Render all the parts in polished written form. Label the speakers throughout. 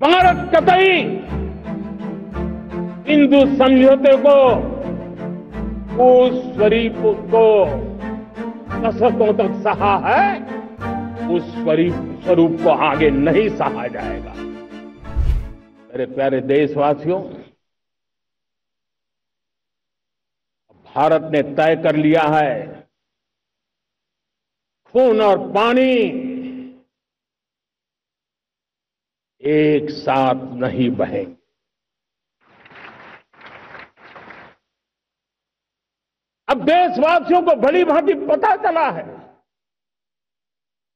Speaker 1: भारत कतई हिंदू समझौते को, उस स्वरूप को दशकों तक सहा है, उस स्वरूप को आगे नहीं सहा जाएगा। मेरे प्यारे देशवासियों, भारत ने तय कर लिया है, खून और पानी एक साथ नहीं बहेंगे। अब देशवासियों को भली भांति पता चला है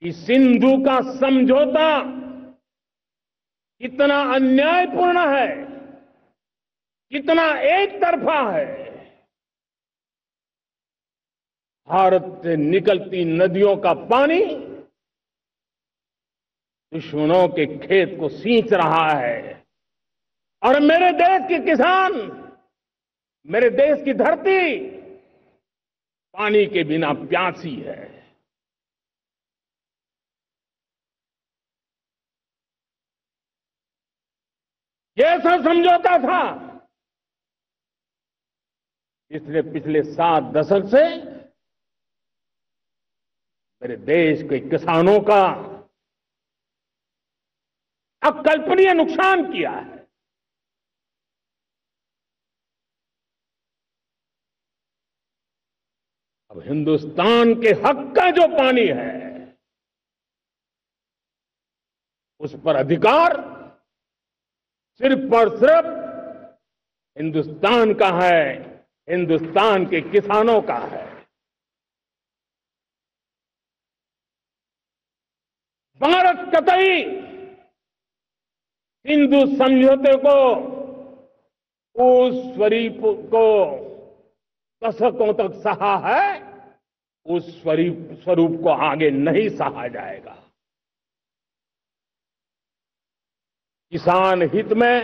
Speaker 1: कि सिंधु का समझौता कितना अन्यायपूर्ण है, कितना एक तरफा है। भारत से निकलती नदियों का पानी दुश्मनों के खेत को सींच रहा है और मेरे देश के किसान, मेरे देश की धरती पानी के बिना प्यासी है। ये ऐसा समझौता था इसने पिछले 7 दशक से मेरे देश के किसानों का अकल्पनीय नुकसान किया है। अब हिंदुस्तान के हक का जो पानी है, उस पर अधिकार सिर्फ और सिर्फ हिंदुस्तान का है, हिंदुस्तान के किसानों का है। भारत कतई हिंदू समझौते को, उस स्वरूप को दशकों तक सहा है, उस स्वरूप को आगे नहीं सहा जाएगा। किसान हित में,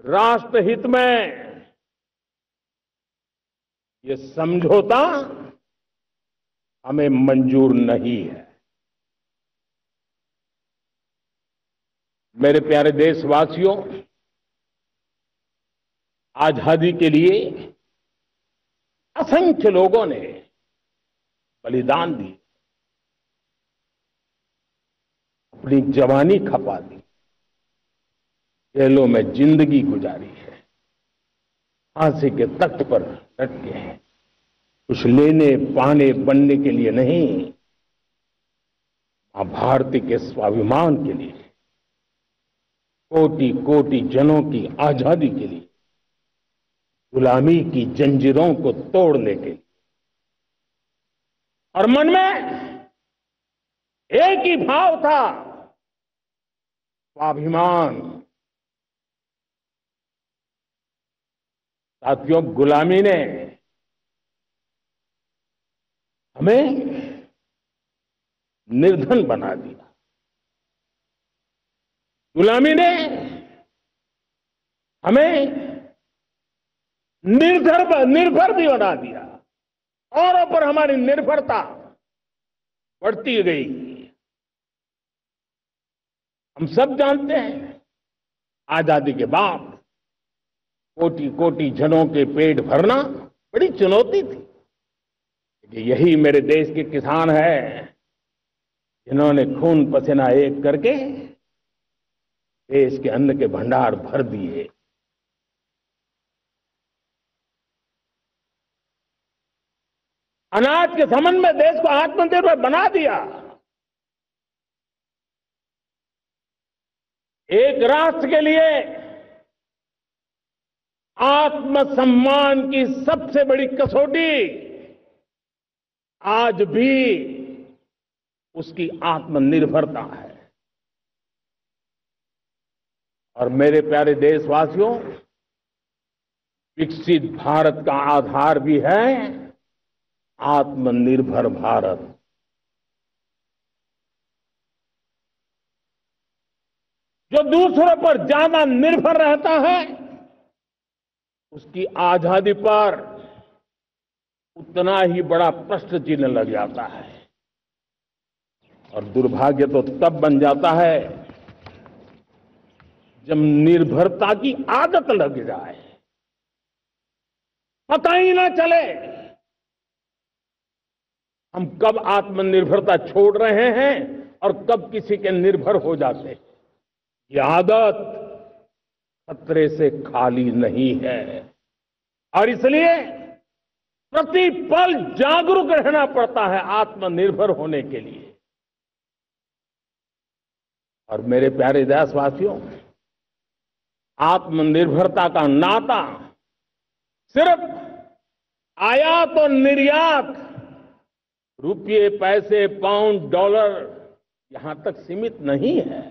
Speaker 1: राष्ट्र हित में ये समझौता हमें मंजूर नहीं है। मेरे प्यारे देशवासियों, आजादी के लिए असंख्य लोगों ने बलिदान दी, अपनी जवानी खपा दी, जेलों में जिंदगी गुजारी है, फांसी के तख्त पर लटके हैं। कुछ लेने पाने बनने के लिए नहीं, मां भारती के स्वाभिमान के लिए, कोटि कोटि जनों की आजादी के लिए, गुलामी की जंजीरों को तोड़ने के लिए। और मन में एक ही भाव था, स्वाभिमान। साथियों, गुलामी ने हमें निर्धन बना दिया, गुलामी ने हमें निर्भर भी बना दिया, औरों पर हमारी निर्भरता बढ़ती गई। हम सब जानते हैं, आजादी के बाद कोटि कोटि जनों के पेट भरना बड़ी चुनौती थी। यही मेरे देश के किसान हैं जिन्होंने खून पसीना एक करके देश के अन्न के भंडार भर दिए। अनाज के संबंध में देश को आत्मनिर्भर बना दिया। एक राष्ट्र के लिए आत्मसम्मान की सबसे बड़ी कसौटी आज भी उसकी आत्मनिर्भरता है। और मेरे प्यारे देशवासियों, विकसित भारत का आधार भी है आत्मनिर्भर भारत। जो दूसरों पर ज्यादा निर्भर रहता है, उसकी आजादी पर उतना ही बड़ा प्रश्न चिन्ह लग जाता है। और दुर्भाग्य तो तब बन जाता है जब निर्भरता की आदत लग जाए, पता ही ना चले हम कब आत्मनिर्भरता छोड़ रहे हैं और कब किसी के निर्भर हो जाते हैं। ये आदत खतरे से खाली नहीं है और इसलिए प्रति पल जागरूक रहना पड़ता है आत्मनिर्भर होने के लिए। और मेरे प्यारे देशवासियों, आत्मनिर्भरता का नाता सिर्फ आयात और निर्यात, रुपये, पैसे, पाउंड, डॉलर यहां तक सीमित नहीं है।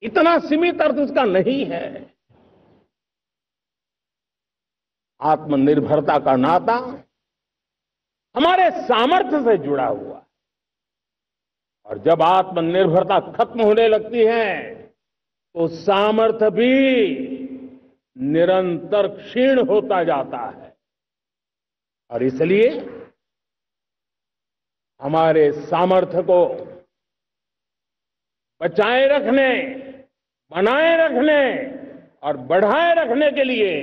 Speaker 1: इतना सीमित अर्थ उसका नहीं है। आत्मनिर्भरता का नाता हमारे सामर्थ्य से जुड़ा हुआ है और जब आत्मनिर्भरता खत्म होने लगती है तो सामर्थ्य भी निरंतर क्षीण होता जाता है। और इसलिए हमारे सामर्थ्य को बचाए रखने, बनाए रखने और बढ़ाए रखने के लिए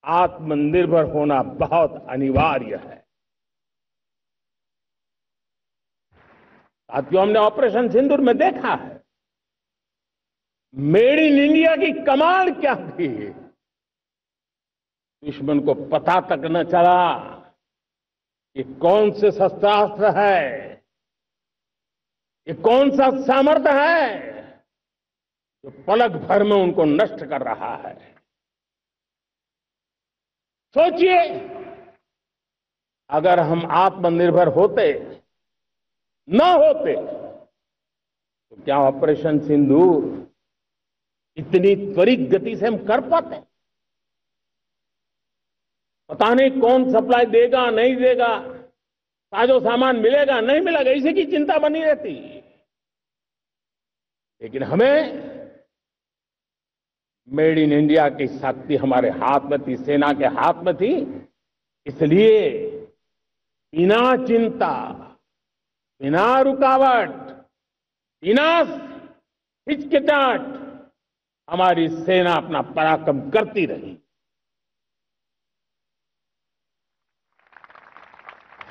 Speaker 1: आत्मनिर्भर होना बहुत अनिवार्य है। साथियों, हमने ऑपरेशन सिंदूर में देखा है मेड इन इंडिया की कमाल क्या थी। दुश्मन को पता तक न चला कि कौन से शस्त्रास्त्र है, ये कौन सा सामर्थ्य है जो पलक भर में उनको नष्ट कर रहा है। सोचिए, अगर हम आत्मनिर्भर होते न होते तो क्या ऑपरेशन सिंदूर इतनी त्वरित गति से हम कर पाते? पता नहीं कौन सप्लाई देगा, नहीं देगा, साजो सामान मिलेगा, नहीं मिलेगा, इसी की चिंता बनी रहती। लेकिन हमें मेड इन इंडिया की शक्ति हमारे हाथ में थी, सेना के हाथ में थी। इसलिए बिना चिंता, बिना रुकावट, बिना हिचकिचाहट हमारी सेना अपना पराक्रम करती रही।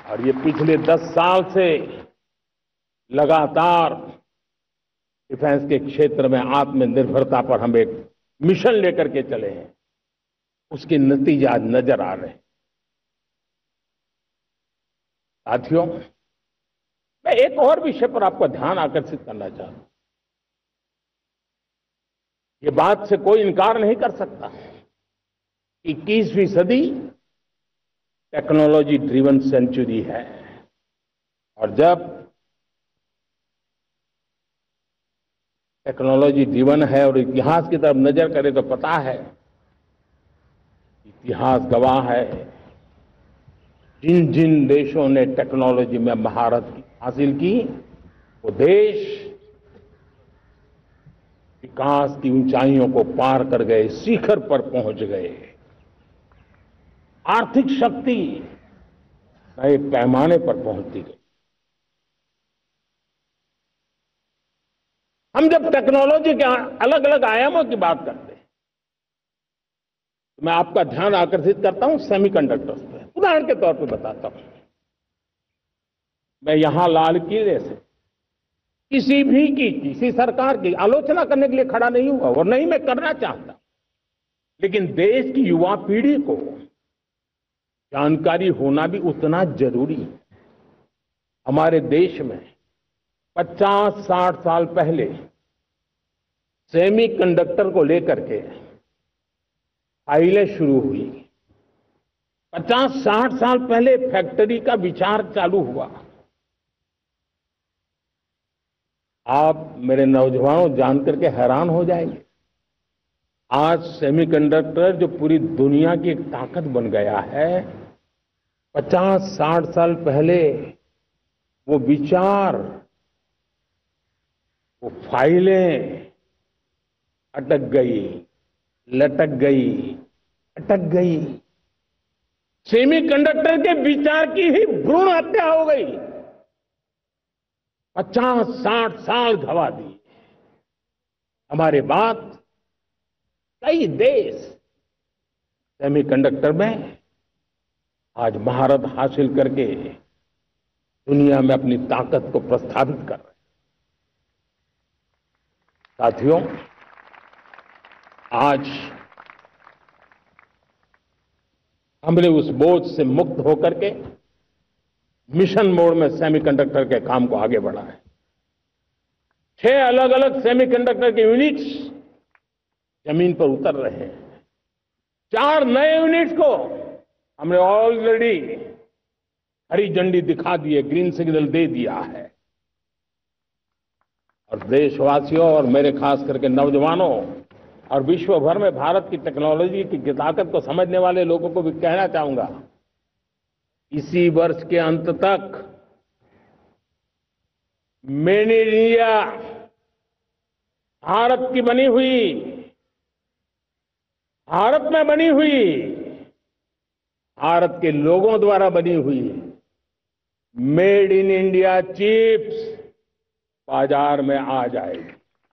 Speaker 1: और ये पिछले 10 साल से लगातार डिफेंस के क्षेत्र में आत्मनिर्भरता पर हम एक मिशन लेकर के चले हैं, उसके नतीजे आज नजर आ रहे हैं। साथियों, मैं एक और विषय पर आपका ध्यान आकर्षित करना चाहता हूं। ये बात से कोई इनकार नहीं कर सकता, 21वीं सदी टेक्नोलॉजी ड्रिवन सेंचुरी है। और जब टेक्नोलॉजी ड्रिवन है और इतिहास की तरफ नजर करें तो पता है, इतिहास गवाह है, जिन जिन देशों ने टेक्नोलॉजी में महारत हासिल की वो देश विकास की ऊंचाइयों को पार कर गए, शिखर पर पहुंच गए। आर्थिक शक्ति नए पैमाने पर पहुंचती गई। हम जब टेक्नोलॉजी के अलग अलग आयामों की बात करते हैं तो मैं आपका ध्यान आकर्षित करता हूं सेमीकंडक्टर्स पे। उदाहरण के तौर पे बताता हूं, मैं यहां लाल किले से किसी सरकार की आलोचना करने के लिए खड़ा नहीं हुआ और नहीं मैं करना चाहता, लेकिन देश की युवा पीढ़ी को जानकारी होना भी उतना जरूरी है। हमारे देश में 50-60 साल पहले सेमीकंडक्टर को लेकर के फाइलें शुरू हुई। 50-60 साल पहले फैक्ट्री का विचार चालू हुआ। आप मेरे नौजवानों जानकर के हैरान हो जाएंगे, आज सेमीकंडक्टर जो पूरी दुनिया की एक ताकत बन गया है, 50-60 साल पहले वो विचार, वो फाइलें अटक गई, लटक गई, अटक गई। सेमीकंडक्टर के विचार की ही भ्रूण हत्या हो गई। 50-60 साल गवा दी। हमारे बाद कई देश सेमीकंडक्टर में आज महारत हासिल करके दुनिया में अपनी ताकत को प्रस्थापित कर रहे हैं। साथियों, आज हमने उस बोझ से मुक्त होकर के मिशन मोड में सेमीकंडक्टर के काम को आगे बढ़ा है। 6 अलग अलग सेमीकंडक्टर के यूनिट्स जमीन पर उतर रहे हैं। 4 नए यूनिट्स को हमने ऑलरेडी हरी झंडी दिखा दी है, ग्रीन सिग्नल दे दिया है। और देशवासियों और मेरे खास करके नौजवानों और विश्व भर में भारत की टेक्नोलॉजी की ताकत को समझने वाले लोगों को भी कहना चाहूंगा, इसी वर्ष के अंत तक मेड इन इंडिया, भारत की बनी हुई, भारत में बनी हुई, भारत के लोगों द्वारा बनी हुई मेड इन इंडिया चिप्स बाजार में आ जाएगी।